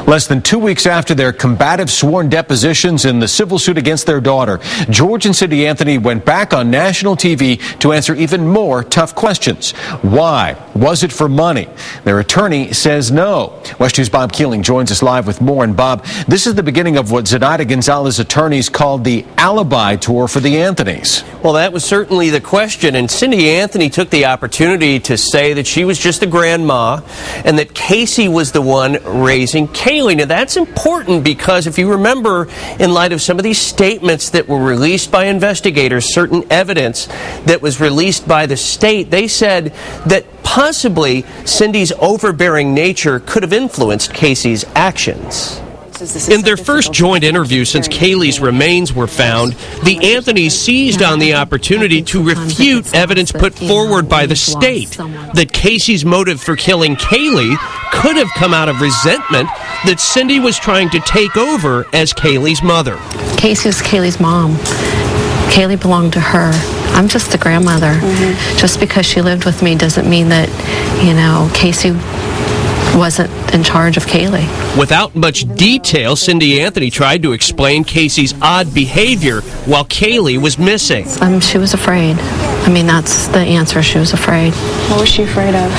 Less than 2 weeks after their combative sworn depositions in the civil suit against their daughter, George and Cindy Anthony went back on national TV to answer even more tough questions. Why? Was it for money? Their attorney says no. West 2's Bob Keeling joins us live with more. And Bob, this is the beginning of what Zenaida Gonzalez's attorneys called the alibi tour for the Anthonys. Well, that was certainly the question, and Cindy Anthony took the opportunity to say that she was just the grandma and that Casey was the one raising Kaylee. Now, that's important because if you remember, in light of some of these statements that were released by investigators, certain evidence that was released by the state, they said that possibly Cindy's overbearing nature could have influenced Casey's actions. In their first joint interview since Kaylee's remains were found, the Anthonys seized on the opportunity to refute evidence put forward by the state that Casey's motive for killing Kaylee could have come out of resentment that Cindy was trying to take over as Kaylee's mother. Casey was Kaylee's mom. Kaylee belonged to her. I'm just the grandmother. Just because she lived with me doesn't mean that, Casey wasn't in charge of Kaylee. Without much detail, Cindy Anthony tried to explain Casey's odd behavior while Kaylee was missing. She was afraid. That's the answer. She was afraid. What was she afraid of?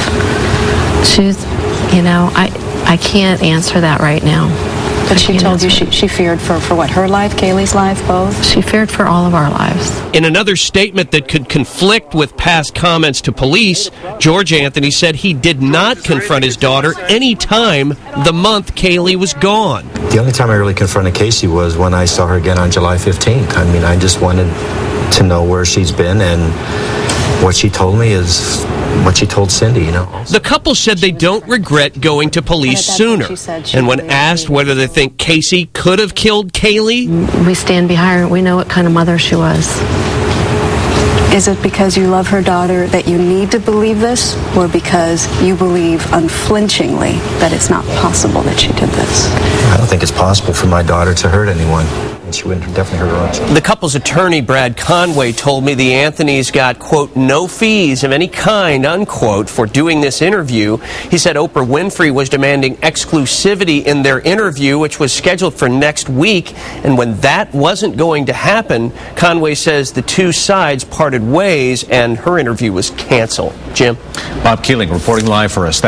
I can't answer that right now. But she told you she feared for what, her life, Kaylee's life, both? She feared for all of our lives. In another statement that could conflict with past comments to police, George Anthony said he did not confront his daughter any time the month Kaylee was gone. The only time I really confronted Casey was when I saw her again on July 15th. I just wanted to know where she's been, and what she told me is what she told Cindy, The couple said they don't regret going to police sooner. And when asked whether they think Casey could have killed Kaylee, we stand behind her. We know what kind of mother she was. Is it because you love her daughter that you need to believe this, or because you believe unflinchingly that it's not possible that she did this? I don't think it's possible for my daughter to hurt anyone. And she would definitely hurt her own children. The couple's attorney, Brad Conway, told me the Anthonys got, quote, no fees of any kind, unquote, for doing this interview. He said Oprah Winfrey was demanding exclusivity in their interview, which was scheduled for next week. And when that wasn't going to happen, Conway says the two sides parted ways and her interview was canceled. Jim? Bob Keeling reporting live for us.